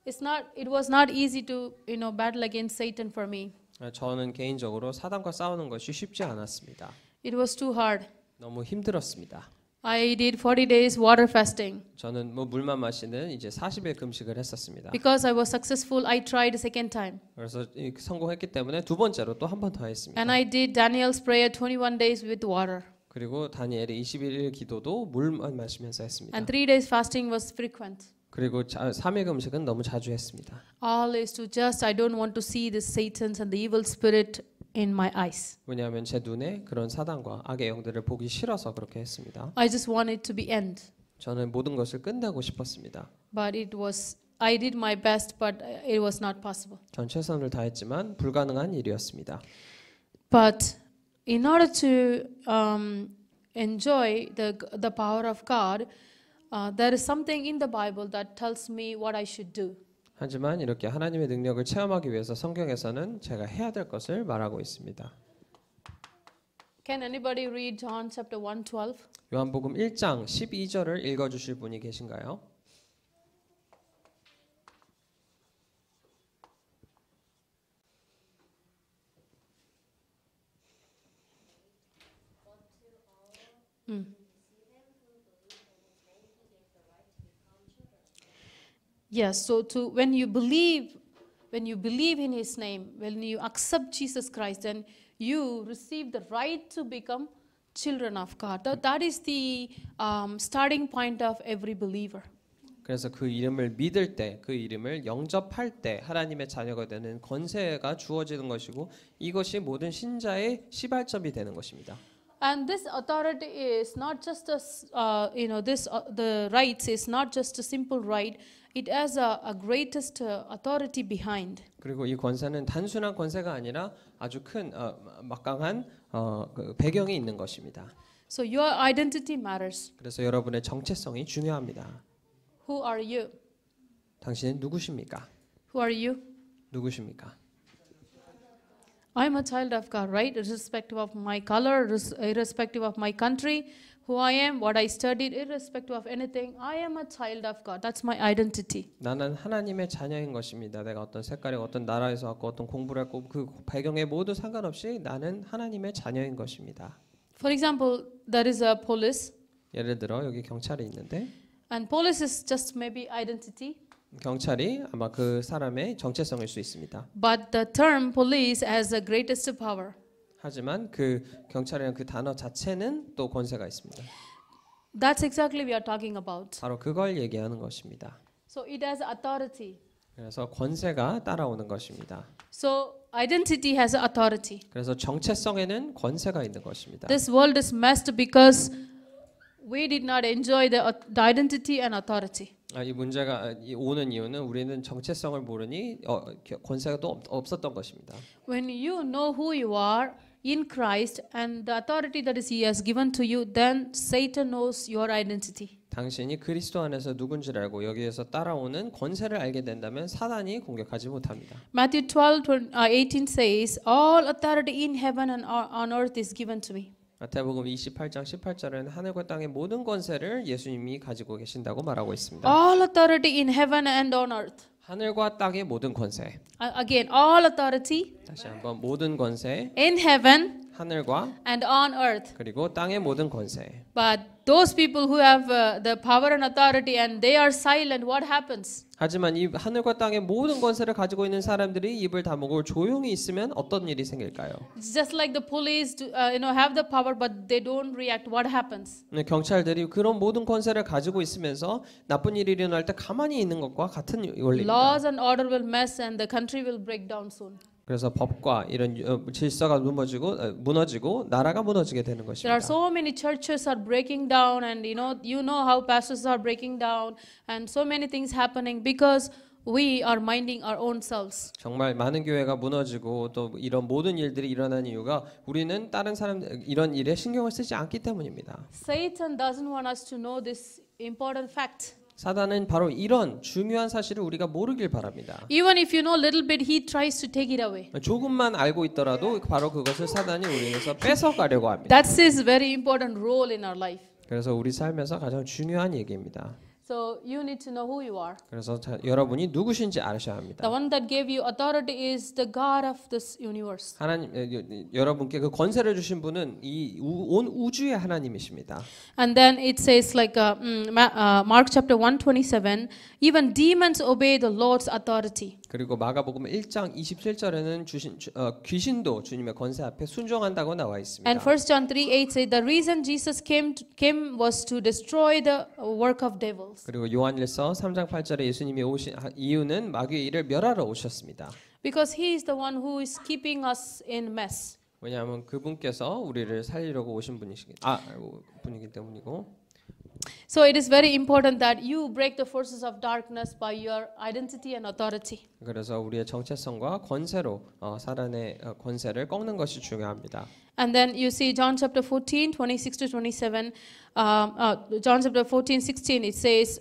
It was not easy to battle against Satan for me. 저는 개인적으로 사탄과 싸우는 것이 쉽지 않았습니다. It was too hard. 너무 힘들었습니다. I did 40 days water fasting. 저는 물만 마시는 이제 40일 금식을 했었습니다. Because I was successful, I tried a second time. 그래서 성공했기 때문에 두 번째로 또 한 번 더 했습니다. And I did Daniel's prayer 21 days with water. 그리고 다니엘의 21일 기도도 물만 마시면서 했습니다. And 3 days fasting was frequent. 그리고 3일 금식은 너무 자주 했습니다. All is to just I don't want to see the Satan's and the evil spirit in my eyes. 왜냐하면 제 눈에 그런 사단과 악의 영들을 보기 싫어서 그렇게 했습니다. I just want it to be end. 저는 모든 것을 끝내고 싶었습니다. But I did my best, but it was not possible. 전 최선을 다했지만 불가능한 일이었습니다. But in order to enjoy the power of God, there is something in the Bible that tells me what I should do. 하지만 이렇게 하나님의 능력을 체험하기 위해서 성경에서는 제가 해야 될 것을 말하고 있습니다. Can anybody read John chapter 1:12? 요한복음 1장 12절을 읽어 주실 분이 계신가요? Yes, so when you believe in His name, when you accept Jesus Christ, then you receive the right to become children of God. That is the starting point of every believer. 그래서 그 이름을 믿을 때, 그 이름을 영접할 때 하나님의 자녀가 되는 권세가 주어지는 것이고 이것이 모든 신자의 시발점이 되는 것입니다. And this authority is not just the rights is not just a simple right. It has a greatest authority behind. 그리고 이 권세는 단순한 권세가 아니라 아주 큰 막강한 그 배경이 있는 것입니다. So your identity matters. 그래서 여러분의 정체성이 중요합니다. Who are you? 당신은 누구십니까? Who are you? 누구십니까? I'm a child of God, right? Irrespective of my color, irrespective of my country, who I am, what I studied, irrespective of anything, I am a child of God. That's my identity. 나는 하나님의 자녀인 것입니다. 내가 어떤 색깔이 어떤 나라에서 왔고 어떤 공부를 했고 그 배경에 모두 상관없이 나는 하나님의 자녀인 것입니다. For example, there is a police. 예를 들어 여기 경찰이 있는데 And police is just maybe identity. 경찰이 아마 그 사람의 정체성일 수 있습니다. But the term police has the greatest power. 하지만 그 경찰이라는 그 단어 자체는 또 권세가 있습니다. That's exactly we are talking about. 바로 그걸 얘기하는 것입니다. So it has authority. 그래서 권세가 따라오는 것입니다. So identity has authority. 그래서 정체성에는 권세가 있는 것입니다. This world is messed because we did not enjoy the identity and authority. 이 문제가 오는 이유는 우리는 정체성을 모르니 권세가 또 없었던 것입니다. When you know who you are in Christ and the authority that He has given to you, then Satan knows your identity. 당신이 그리스도 안에서 누군지를 알고 여기에서 따라오는 권세를 알게 된다면 사단이 공격하지 못합니다. Matthew 12:18 says, "All authority in heaven and on earth is given to me." 마태복음 28장 18절에는 하늘과 땅의 모든 권세를 예수님이 가지고 계신다고 말하고 있습니다. All authority in heaven and on earth. 하늘과 땅의 모든 권세. Again, all authority 다시 한번 모든 권세. in heaven 하늘과 and on earth. 그리고 땅의 모든 권세. But those people who have the power and authority and they are silent, what happens? 하지만 이 하늘과 땅의 모든 권세를 가지고 있는 사람들이 입을 다물고 조용히 있으면 어떤 일이 생길까요? It's just like the police, have the power, but they don't react. What happens? 경찰들이 그런 모든 권세를 가지고 있으면서 나쁜 일이 일어날 때 가만히 있는 것과 같은 원리입니다. Laws and order will mess, and the country will break down soon. 그래서 법과 이런 질서가 무너지고 나라가 무너지게 되는 There 것입니다. are so many churches are breaking down, and you know how pastors are breaking down, and so many things happening because we are minding our own selves. 정말 많은 교회가 무너지고 또 이런 모든 일들이 일어난 이유가 우리는 다른 사람 이런 일에 신경을 쓰지 않기 때문입니다. Satan doesn't want us to know this important fact. 사단은 바로 이런 중요한 사실을 우리가 모르길 바랍니다. Even if you know a little bit, he tries to take it away. 조금만 알고 있더라도 바로 그것을 사단이 우리에게서 뺏어가려고 합니다. That's his very important role in our life. 그래서 우리 삶에서 가장 중요한 얘기입니다. So you need to know who you are. 그래서 여러분이 누구신지 아셔야 합니다. The one that gave you authority is the God of this universe. 하나님 여러분께 그 권세를 주신 분은 이 온 우주의 하나님이십니다. And then it says like Mark chapter 1:27, even demons obey the Lord's authority. 그리고 마가복음 1장 27절에는 귀신도 주님의 권세 앞에 순종한다고 나와 있습니다. And 1 John 3:8 says the reason Jesus came was to destroy the work of devils. 그리고 요한일서 3장 8절에 예수님이 오신 이유는 마귀의 일을 멸하러 오셨습니다. Because he is the one who is keeping us in mess. 왜냐하면 그분께서 우리를 살리려고 오신 분이기 때문이고. So it is very important that you break the forces of darkness by your identity and authority. 그래서 우리의 정체성과 권세로 사단의 권세를 꺾는 것이 중요합니다. And then you see John chapter 14, 26 to 27. John chapter 14, 16. It says,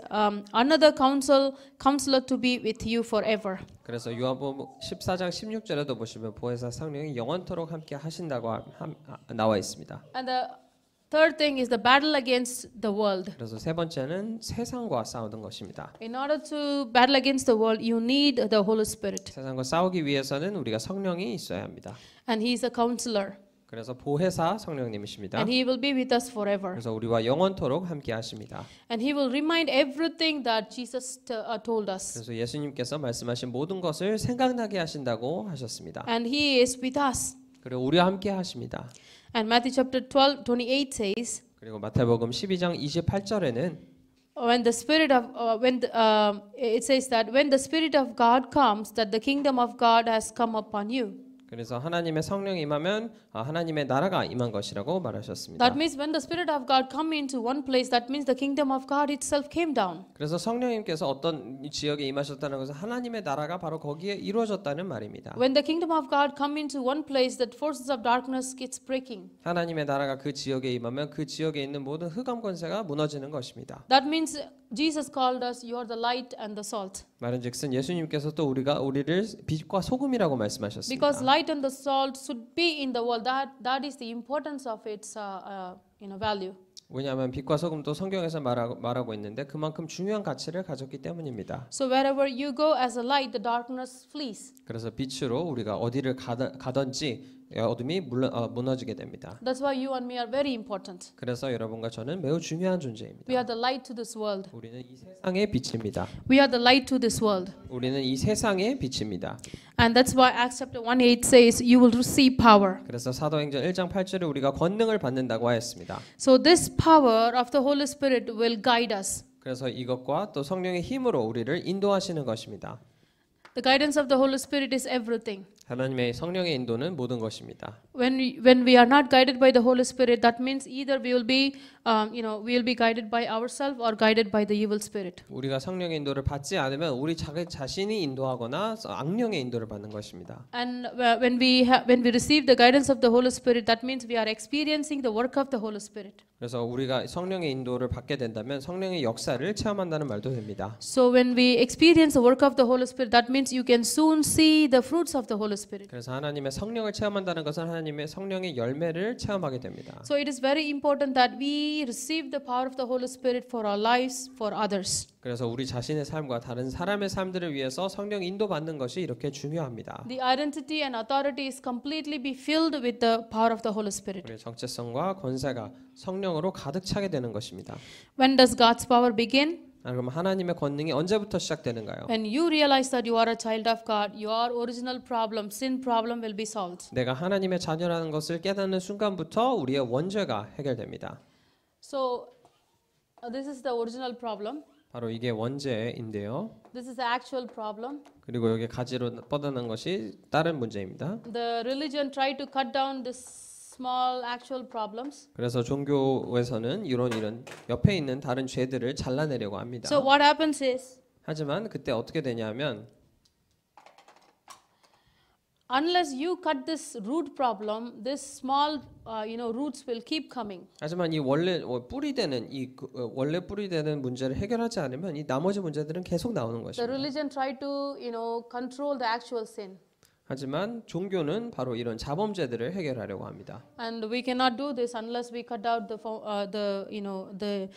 another counselor to be with you forever. 그래서 요한복음 14장 16절에도 보시면 보혜사 성령이 영원토록 함께 하신다고 나와 있습니다. And the third thing is the battle against the world. 그래서 세 번째는 세상과 싸우는 것입니다. In order to battle against the world, you need the Holy Spirit. 세상과 싸우기 위해서는 우리가 성령이 있어야 합니다. And He is a counselor. 그래서 보혜사 성령님이십니다. And He will be with us forever. 그래서 우리와 영원토록 함께 하십니다. And He will remind everything that Jesus told us. 그래서 예수님께서 말씀하신 모든 것을 생각나게 하신다고 하셨습니다. And He is with us. 그리고 우리와 함께 하십니다. And Matthew chapter 12:28 says, 그리고 마태복음 12장 28절에는 when the spirit of it says that when the spirit of God comes, that the kingdom of God has come upon you. 그래서 하나님의 성령이 임하면 하나님의 나라가 임한 것이라고 말하셨습니다. That means when the spirit of God come into one place, that means the kingdom of God itself came down. 그래서 성령님께서 어떤 지역에 임하셨다는 것은 하나님의 나라가 바로 거기에 이루어졌다는 말입니다. When the kingdom of God come into one place, that forces of darkness gets breaking. 하나님의 나라가 그 지역에 임하면 그 지역에 있는 모든 흑암 권세가 무너지는 것입니다. That means Jesus called us, you are the light and the salt. 말은즉슨 예수님께서 또 우리를 빛과 소금이라고 말씀하셨습니다. Because light and the salt should be in the world. That is the importance of its value. 왜냐하면 빛과 소금도 성경에서 말하고 있는데 그만큼 중요한 가치를 가졌기 때문입니다. So wherever you go as a light, the darkness flees. 그래서 빛으로 우리가 어디를 가든지 어둠이 무너지게 됩니다. That's why you and me are very important. 그래서 여러분과 저는 매우 중요한 존재입니다. We are the light to this world. 우리는 이 세상의 빛입니다. We are the light to this world. 우리는 이 세상의 빛입니다. And that's why Acts chapter 1:8 says you will receive power. 그래서 사도행전 1장 8절에 우리가 권능을 받는다고 하였습니다. So this power of the Holy Spirit will guide us. 그래서 이것과 또 성령의 힘으로 우리를 인도하시는 것입니다. The guidance of the Holy Spirit is everything. 하나님의 성령의 인도는 모든 것입니다. When we are not guided by the Holy Spirit, that means either we will be guided by ourselves or guided by the evil spirit. 우리가 성령의 인도를 받지 않으면 우리 자신이 인도하거나 악령의 인도를 받는 것입니다. And when we receive the guidance of the Holy Spirit, that means we are experiencing the work of the Holy Spirit. 그래서 우리가 성령의 인도를 받게 된다면 성령의 역사를 체험한다는 말도 됩니다. So when we experience the work of the Holy Spirit, that means you can soon see the fruits of the Holy Spirit. 그래서 하나님의 성령을 체험한다는 것은 하나님의 성령의 열매를 체험하게 됩니다. So it is very important that we receive the power of the Holy Spirit for our lives, for others. 그래서 우리 자신의 삶과 다른 사람의 삶들을 위해서 성령 인도받는 것이 이렇게 중요합니다. The identity and authority is completely be filled with the power of the Holy Spirit. 우리의 정체성과 권세가 성령으로 가득 차게 되는 것입니다. When does God's power begin? 그럼 하나님의 권능이 언제부터 시작되는가요? When you realize that you are a child of God, your original problem, sin problem will be solved. 내가 하나님의 자녀라는 것을 깨닫는 순간부터 우리의 원죄가 해결됩니다. So this is the original problem. 바로 이게 원죄인데요. This is the actual problem. 그리고 여기 가지로 뻗어난 것이 다른 문제입니다. The religion tried to cut down this small actual problems. 그래서 종교에서는 이런 옆에 있는 다른 죄들을 잘라내려고 합니다. So what happens is, 하지만 그때 어떻게 되냐면 unless you cut this root problem, this small roots will keep coming. 하지만 이 원래 뿌리 되는 문제를 해결하지 않으면 이 나머지 문제들은 계속 나오는 The 것입니다. religion tried to control the actual sin. 하지만 종교는 바로 이런 자범죄들을 해결하려고 합니다. And we cannot do this unless we cut out the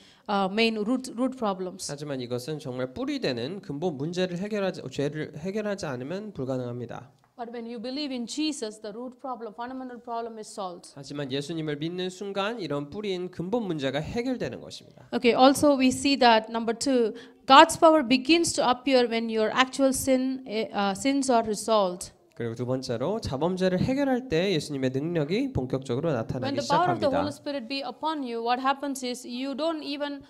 main root problems. 하지만 이것은 정말 뿌리 되는 근본 문제를 죄를 해결하지 않으면 불가능합니다. But when you believe in Jesus, the root problem, fundamental problem is solved. 하지만 예수님을 믿는 순간 이런 뿌리인 근본 문제가 해결되는 것입니다. Okay, also we see that number 2, God's power begins to appear when your actual sins are resolved. 그리고 두 번째로 자범죄를 해결할 때 예수님의 능력이 본격적으로 When 나타나기 the power of the 시작합니다. Holy Spirit be upon you, what happens is you don't even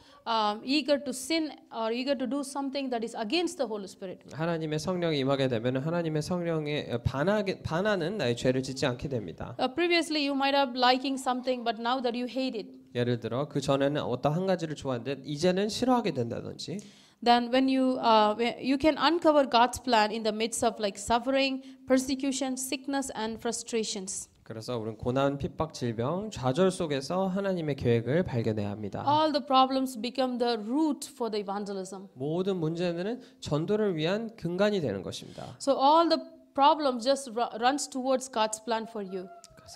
eager to sin or eager to do something that is against the Holy Spirit. 하나님의 성령이 임하게 되면 하나님의 성령에 반하는 나의 죄를 짓지 않게 됩니다. Previously you might have liking something, but now that you hate it, 예를 들어 그 전에는 어떤 한 가지를 좋아하는데 이제는 싫어하게 된다든지. then when you can uncover God's plan in the midst of like suffering, persecution, sickness, and frustrations. 그래서 우리는 고난, 핍박, 질병, 좌절 속에서 하나님의 계획을 발견해야 합니다. All the problems become the root for the evangelism. 모든 문제들은 전도를 위한 근간이 되는 것입니다. So all the problems just runs towards God's plan for you.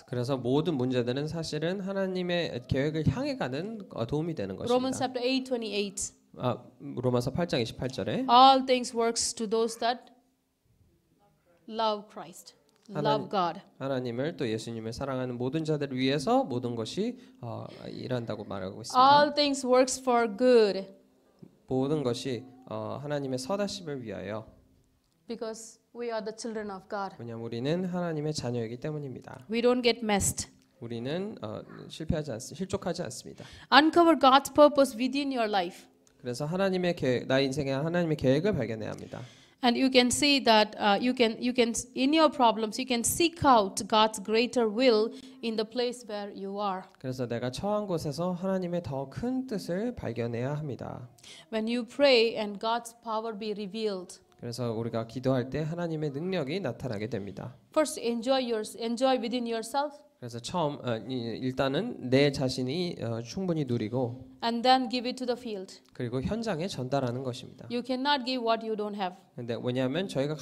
그래서 모든 문제들은 사실은 하나님의 계획을 향해 가는 도움이 되는 Romans 것입니다. chapter 8:28. 로마서 8장 28절에 All things works to those that love Christ, love God. 하나님을 또 예수님을 사랑하는 모든 자들을 위해서 모든 것이 일한다고 말하고 있습니다. All things works for good 모든 것이 하나님의 선하심을 위하여. because we are the children of God. 왜냐하면 우리는 하나님의 자녀이기 때문입니다. We don't get messed. 우리는 실족하지 않습니다. Uncover God's purpose within your life. 그래서 하나님의 나의 인생에 하나님의 계획을 발견해야 합니다. And you can see that you can in your problems you can seek out God's greater will in the place where you are. 그래서 내가 처한 곳에서 하나님의 더 큰 뜻을 발견해야 합니다. When you pray and God's power be revealed. 그래서 우리가 기도할 때 하나님의 능력이 나타나게 됩니다. First enjoy within yourself. 그래서 일단은 내 자신이 충분히 누리고 And then give it to the field. 그리고 현장에 전달하는 것입니다. You cannot give what you don't have. 근데 왜냐하면 저희가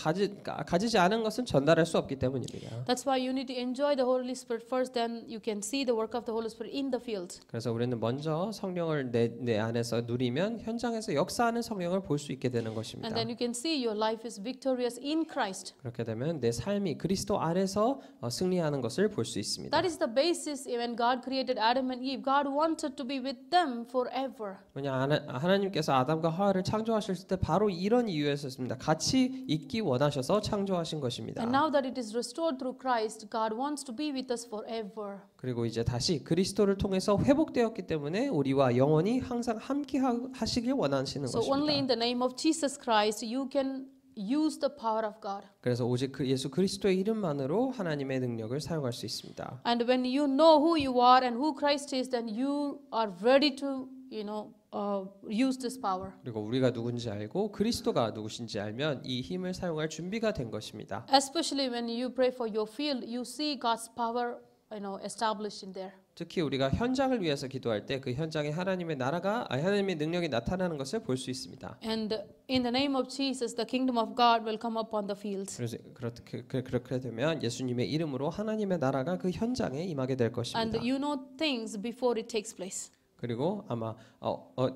가지지 않은 것은 전달할 수 없기 때문입니다. That's why you need to enjoy the Holy Spirit first, then you can see the work of the Holy Spirit in the field. 그래서 우리는 먼저 성령을 내 안에서 누리면 현장에서 역사하는 성령을 볼 수 있게 되는 것입니다. And then you can see your life is victorious in Christ. 그렇게 되면 내 삶이 그리스도 안에서 승리하는 것을 볼 수 있습니다. That is the basis when God created Adam and Eve. God wanted to be with them forever. 왜냐 하나님께서 아담과 하와를 창조하실 때 바로 이런 이유였습니다. 같이 있기 원하셔서 창조하신 것입니다. And now that it is restored through Christ, God wants to be with us forever. 그리고 이제 다시 그리스도를 통해서 회복되었기 때문에 우리와 영원히 항상 함께 하시길 원하시는 So only in 것입니다. the name of Jesus Christ you can use the power of God. 그래서 오직 그 예수 그리스도의 이름만으로 하나님의 능력을 사용할 수 있습니다. And when you know who you are and who Christ is, then you are ready to, use this power. 그리고 우리가 누군지 알고 그리스도가 누구신지 알면 이 힘을 사용할 준비가 된 것입니다. Especially when you pray for your field, you see God's power, established in there. 특히 우리가 현장을 위해서 기도할 때 그 현장에 하나님의 나라가 하나님의 능력이 나타나는 것을 볼 수 있습니다. And in the name of Jesus, the kingdom of God will come upon the fields. 그래서 그렇게 되면 예수님의 이름으로 하나님의 나라가 그 현장에 임하게 될 것입니다. And you know things before it takes place. 그리고 아마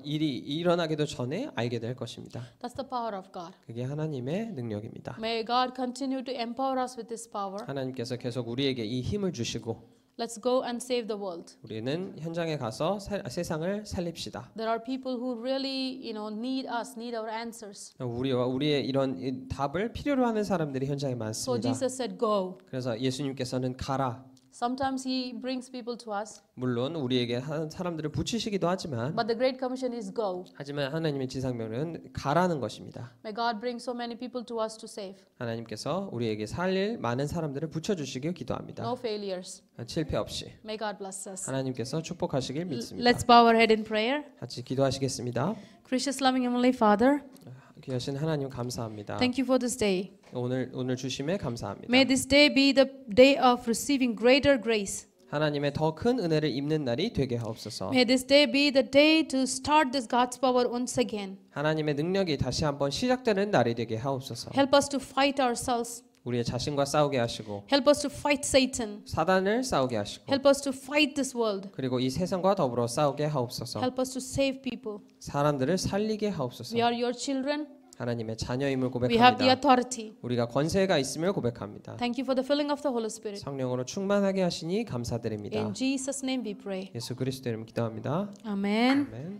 일이 일어나기도 전에 알게 될 것입니다. That's the power of God. 그게 하나님의 능력입니다. May God continue to empower us with this power. 하나님께서 계속 우리에게 이 힘을 주시고 Let's go and save the world. 우리는 현장에 가서 세상을 살립시다. There are people who really, need us, need our answers. 우리의 이런 답을 필요로 하는 사람들이 현장에 So 많습니다. Jesus said, go. 그래서 예수님께서는 가라. Sometimes He brings people to us, 물론 우리에게 사람들을 붙이시기도 하지만 but the Great Commission is go. 하지만 하나님의 지상명령은 가라는 것입니다. May God bring so many people to us to save. 하나님께서 우리에게 살릴 많은 사람들을 붙여주시길 기도합니다. No failures. 실패 없이 May God bless us. 하나님께서 축복하시길 믿습니다. Let's bow our head in prayer. 같이 기도하시겠습니다. Gracious, loving, Heavenly Father, 귀하신 하나님 감사합니다. thank you for this day. 오늘 주심에 감사합니다. May this day be the day of receiving greater grace. 하나님의 더 큰 은혜를 입는 날이 되게 하옵소서. May this day be the day to start this God's power once again. 하나님의 능력이 다시 한번 시작되는 날이 되게 하옵소서. Help us to fight ourselves. 우리의 자신과 싸우게 하시고 Help us to fight Satan. 사단을 싸우게 하시고 Help us to fight this world. 그리고 이 세상과 더불어 싸우게 하옵소서. Help us to save people. 사람들을 살리게 하옵소서. We are your children. 하나님의 자녀임을 We have the 고백합니다. authority. 우리가 권세가 있음을 고백합니다. Thank you for the filling of the Holy Spirit. 성령으로 충만하게 하시니 감사드립니다. In Jesus' name we pray. 예수 그리스도 이름 기도합니다. Amen. 아멘.